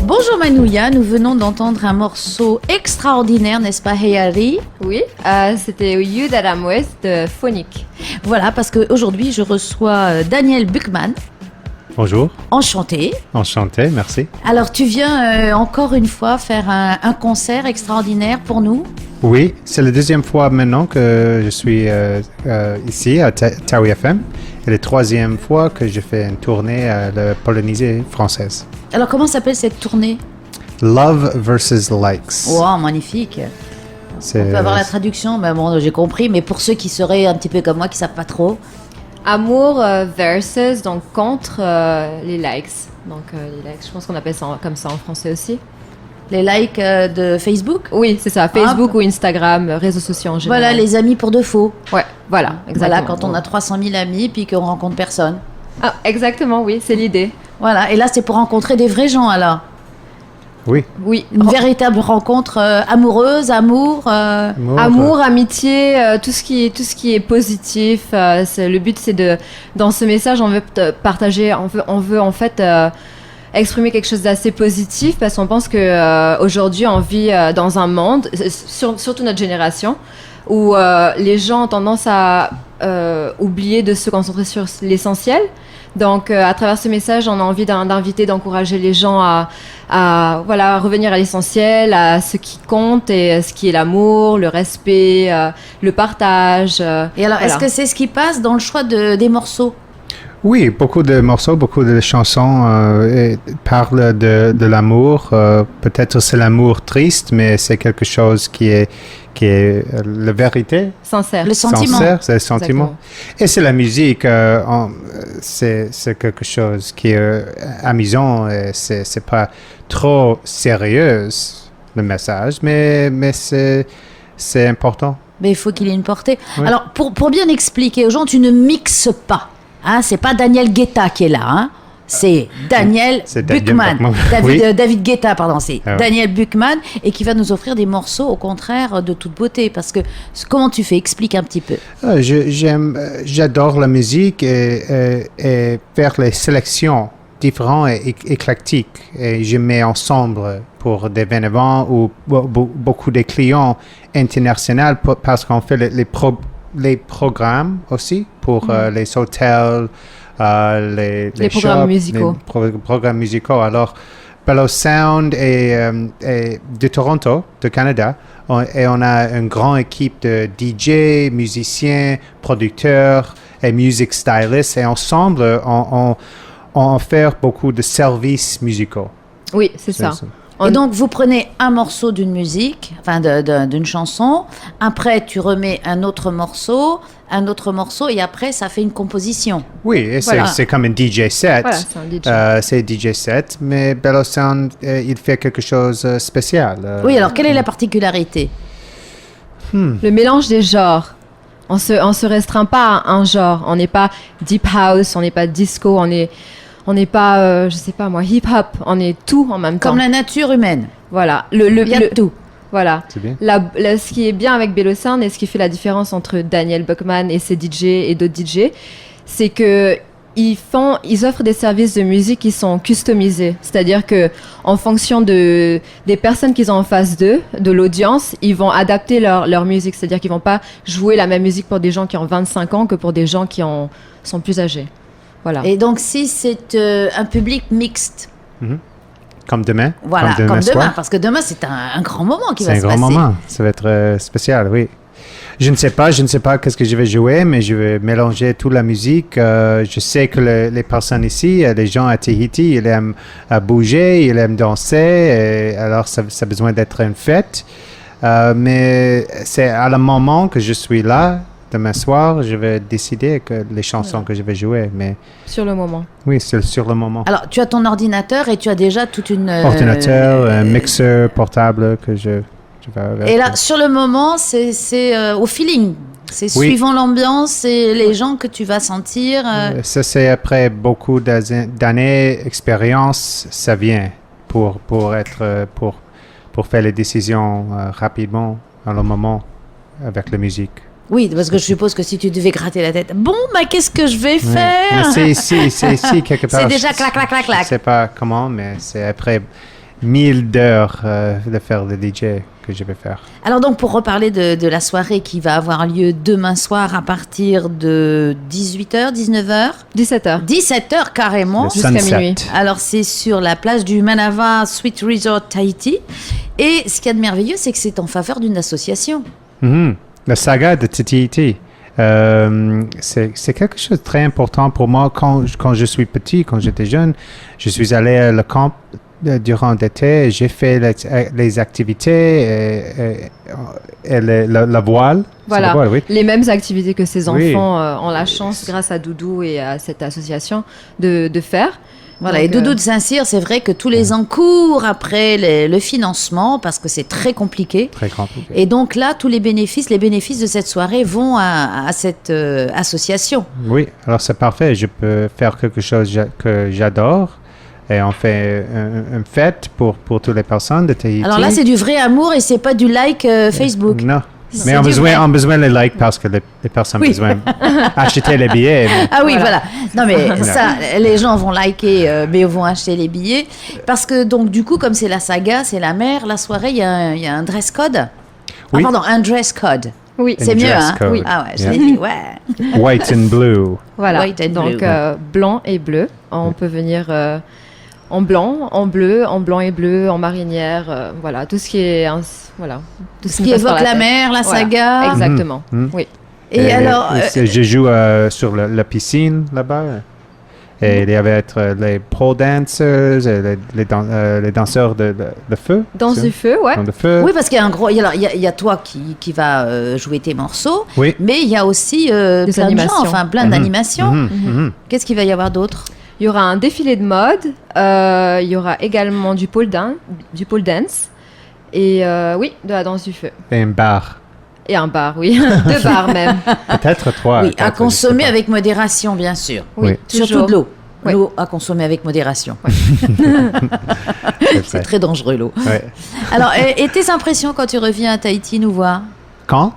Bonjour Manouya, nous venons d'entendre un morceau extraordinaire, n'est-ce pas Heyari? Oui, c'était You That I'm With de Phonique. Voilà, parce qu'aujourd'hui je reçois Daniel Buchmann. Bonjour. Enchanté. Enchanté, merci. Alors tu viens encore une fois faire un concert extraordinaire pour nous? Oui, c'est la deuxième fois maintenant que je suis ici à Tawi FM et la troisième fois que je fais une tournée à la Polynésie française. Alors comment s'appelle cette tournée? Love versus Likes. Wow, magnifique. On peut avoir la traduction, mais bon, j'ai compris, mais pour ceux qui seraient un petit peu comme moi, qui ne savent pas trop. Amour versus, donc contre les likes. Donc les likes, je pense qu'on appelle ça comme ça en français aussi. Les likes de Facebook? Oui, c'est ça, Facebook ou Instagram, réseaux sociaux en général. Voilà, les amis pour de faux. Ouais, voilà, exactement. Voilà, quand on a 300 000 amis puis qu'on rencontre personne. Ah, exactement, oui, c'est l'idée. Voilà, et là c'est pour rencontrer des vrais gens alors. Oui. Oui. Une véritable rencontre amoureuse, amour. Amour, amitié, tout ce qui est positif. Le but c'est dans ce message on veut partager, on veut en fait exprimer quelque chose d'assez positif parce qu'on pense que aujourd'hui on vit dans un monde, surtout notre génération, où les gens ont tendance à oublier de se concentrer sur l'essentiel. Donc, à travers ce message, on a envie d'inviter, d'encourager les gens à revenir à l'essentiel, à ce qui compte et ce qui est l'amour, le respect, le partage. Et alors, est-ce que c'est ce qui passe dans le choix des morceaux? Oui, beaucoup de morceaux, beaucoup de chansons parlent de l'amour. Peut-être c'est l'amour triste, mais c'est quelque chose qui est la vérité. Sincère. Le sentiment. Sincère, c'est le sentiment. Exactement. Et c'est la musique. C'est quelque chose qui est amusant. Et c'est pas trop sérieuse, le message, mais c'est important. Mais il faut qu'il ait une portée. Oui. Alors, pour bien expliquer aux gens, tu ne mixes pas. Hein, c'est pas Daniel Guetta qui est là. Hein. C'est Daniel Buchmann. David Guetta, pardon, c'est Daniel Buchmann et qui va nous offrir des morceaux au contraire de toute beauté. Parce que comment tu fais? Explique un petit peu. J'adore la musique et faire les sélections différentes et éclectiques. Et je mets ensemble pour des événements ou beaucoup de clients internationaux parce qu'on fait les programmes aussi pour les hôtels. Les programmes musicaux. Les programmes musicaux. Alors, Bellow Sound est de Toronto, de Canada, et on a une grande équipe de DJ, musiciens, producteurs et music stylists. Et ensemble, on fait beaucoup de services musicaux. Oui, c'est ça. Et donc, vous prenez un morceau d'une musique, enfin d'une chanson, après tu remets un autre morceau, et après ça fait une composition. Oui, et c'est comme un DJ set. Voilà, c'est un DJ. C'est un DJ set, mais Bellow Sound, il fait quelque chose de spécial. Oui, alors quelle est la particularité? Le mélange des genres. On se restreint pas à un genre. On n'est pas deep house, on n'est pas disco, on n'est pas, je sais pas moi, hip-hop, on est tout en même temps. Comme la nature humaine. Voilà. Il y a tout. Voilà. C'est bien. Ce qui est bien avec Bellow Sound et ce qui fait la différence entre Daniel Buchmann et ses DJ et d'autres DJ, c'est que ils offrent des services de musique qui sont customisés. C'est-à-dire que en fonction des personnes qu'ils ont en face d'eux, de l'audience, ils vont adapter leur musique. C'est-à-dire qu'ils vont pas jouer la même musique pour des gens qui ont 25 ans que pour des gens qui sont plus âgés. Voilà. Et donc, si c'est un public mixte. Comme demain. Voilà, comme demain, soir. parce que demain, c'est un grand moment qui va se passer. C'est un grand moment, ça va être spécial, oui. Je ne sais pas qu'est-ce que je vais jouer, mais je vais mélanger toute la musique. Je sais que les personnes ici, les gens à Tahiti, ils aiment bouger, ils aiment danser, et alors ça a besoin d'être une fête. Mais c'est à le moment que je suis là, demain soir, je vais décider que les chansons que je vais jouer. Mais sur le moment. Oui, sur le moment. Alors, tu as ton ordinateur et tu as déjà toute une... ordinateur, un mixeur portable que je vais avec. Et là, sur le moment, c'est au feeling. C'est suivant l'ambiance et les gens que tu vas sentir. Ça, c'est après beaucoup d'années d'expérience, ça vient pour pour faire les décisions rapidement, à le moment, avec la musique. Oui, parce que je suppose que si tu devais gratter la tête, bon, qu'est-ce que je vais faire? C'est ici, quelque part. C'est déjà clac, clac, clac, clac. Je ne sais pas comment, mais c'est après 1000 d'heures de faire le DJ que je vais faire. Alors donc, pour reparler de la soirée qui va avoir lieu demain soir à partir de 18h, 19h 17h. 17h carrément. Jusqu'à minuit. Alors, c'est sur la plage du Manava Sweet Resort Tahiti. Et ce qu'il y a de merveilleux, c'est que c'est en faveur d'une association. La saga de Tahiti, c'est quelque chose de très important pour moi. Quand je suis petit, quand j'étais jeune, je suis allé à le camp durant l'été. J'ai fait les activités et la voile. Voilà, la voile, oui. Les mêmes activités que ces enfants ont la chance, grâce à Doudou et à cette association, de faire. Voilà, donc, et Doudou de Saint-Cyr, c'est vrai que tous les ans courent après le financement parce que c'est très compliqué. Très compliqué. Et donc là, tous les bénéfices de cette soirée vont à cette association. Oui, alors c'est parfait. Je peux faire quelque chose que j'adore. Et on fait une fête pour toutes les personnes de Tahiti. Alors là, c'est du vrai amour et c'est pas du like Facebook. Non. Mais on a besoin de likes parce que les personnes ont besoin d'acheter les billets. Ah oui, voilà. Non, mais ça, les gens vont liker, mais vont acheter les billets. Parce que, donc, du coup, comme c'est la saga, c'est la mer, la soirée, il y a un dress code. Oui. Ah, pardon, un dress code. Oui, c'est mieux, hein? Code. Oui. Ah ouais, je l'ai dit, ouais. White and blue. Voilà, White and donc blue. Blanc et bleu. On peut venir en blanc, en bleu, en blanc et bleu, en marinière, voilà, tout ce qui est... voilà, tout Ce qui évoque la mer, la saga. Voilà, exactement, oui. Et alors... je joue sur la piscine là-bas. Et il y avait les pole dancers, et les danseurs de feu. Danse du feu, ouais. Dans le feu. Oui, parce qu'il y a un gros... Il y a toi qui va jouer tes morceaux, Oui. mais il y a aussi Des plein animations. de gens, enfin plein d'animations. Qu'est-ce qu'il va y avoir d'autre? Il y aura un défilé de mode, il y aura également du pole dance, et oui, de la danse du feu. Et un bar. Et un bar, oui. 2 bars même. Peut-être 3. Oui, à consommer avec modération, bien sûr. Oui. Surtout de l'eau. Oui. L'eau à consommer avec modération. C'est très dangereux, l'eau. Ouais. Alors, et tes impressions quand tu reviens à Tahiti nous voir? Quand?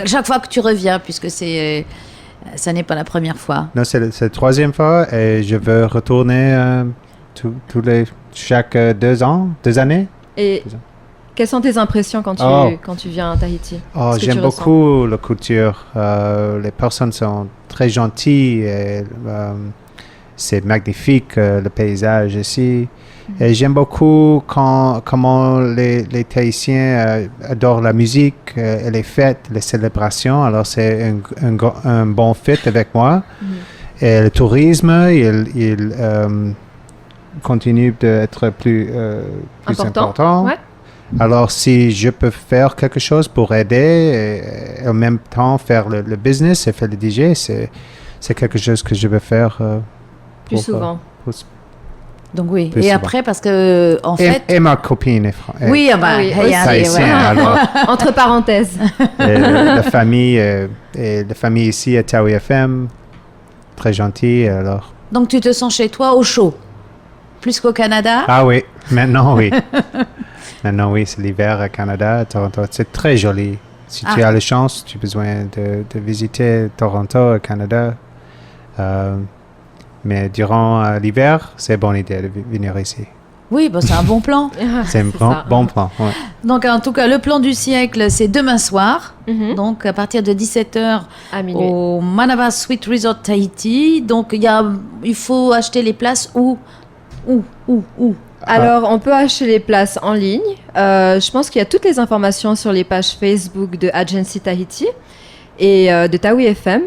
Chaque fois que tu reviens, puisque ça n'est pas la première fois. Non, c'est la 3e fois et je veux retourner chaque 2 années. Et quelles sont tes impressions quand tu viens à Tahiti? J'aime beaucoup la culture. Les personnes sont très gentilles et c'est magnifique, le paysage ici. Et j'aime beaucoup comment les Tahitiens adorent la musique et les fêtes, les célébrations. Alors, c'est un bon fit avec moi. Et le tourisme, il continue d'être plus important. Ouais. Alors, si je peux faire quelque chose pour aider et en même temps faire le business et faire le DJ, c'est quelque chose que je veux faire plus souvent. Donc oui, plus et souvent. après parce que en fait... Et ma copine. Oui, Entre parenthèses. La famille ici à Tawi FM, très gentille. Alors. Donc tu te sens chez toi au chaud, plus qu'au Canada? Ah oui, maintenant oui. Maintenant oui, c'est l'hiver au Canada, à Toronto. C'est très joli. Si tu as la chance, tu as besoin de visiter Toronto, au Canada. Mais durant l'hiver, c'est une bonne idée de venir ici. Oui, c'est un bon plan. C'est un bon plan. Ouais. Donc, en tout cas, le plan du siècle, c'est demain soir. Donc, à partir de 17h à minuit. Au Manava Sweet Resort Tahiti. Donc, il faut acheter les places où? Alors, on peut acheter les places en ligne. Je pense qu'il y a toutes les informations sur les pages Facebook de Agency Tahiti et de Tawi FM.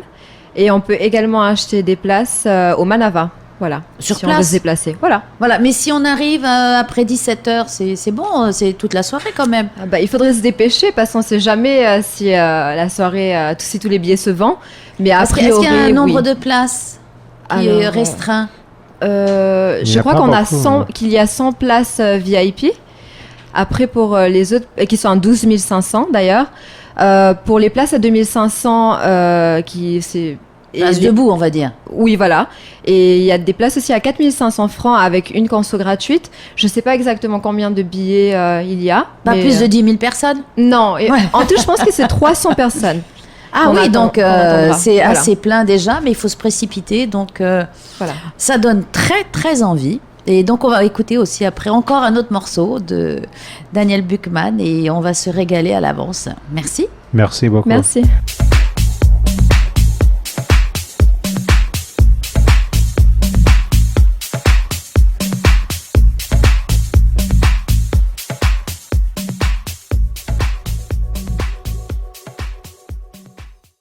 Et on peut également acheter des places au Manava. Voilà. Sur si place. on veut se déplacer. Voilà. Mais si on arrive après 17h, c'est bon, c'est toute la soirée quand même. Il faudrait se dépêcher parce qu'on ne sait jamais si la soirée, si tous les billets se vendent. Mais a priori, est-ce qu'il y a un nombre de places qui est restreint? Je crois qu'il y a 100 places VIP. Après, pour les autres, qui sont à 12 500 d'ailleurs. Pour les places à 2500, Place debout, on va dire. Oui, voilà. Et il y a des places aussi à 4500 francs avec une conso gratuite. Je ne sais pas exactement combien de billets il y a. Pas plus de 10 000 personnes? Non. Et en tout, je pense que c'est 300 personnes. Oui, donc c'est assez plein déjà, mais il faut se précipiter. Donc ça donne très, très envie. Et donc on va écouter aussi après encore un autre morceau de Daniel Buchmann et on va se régaler à l'avance. Merci. Merci beaucoup. Merci.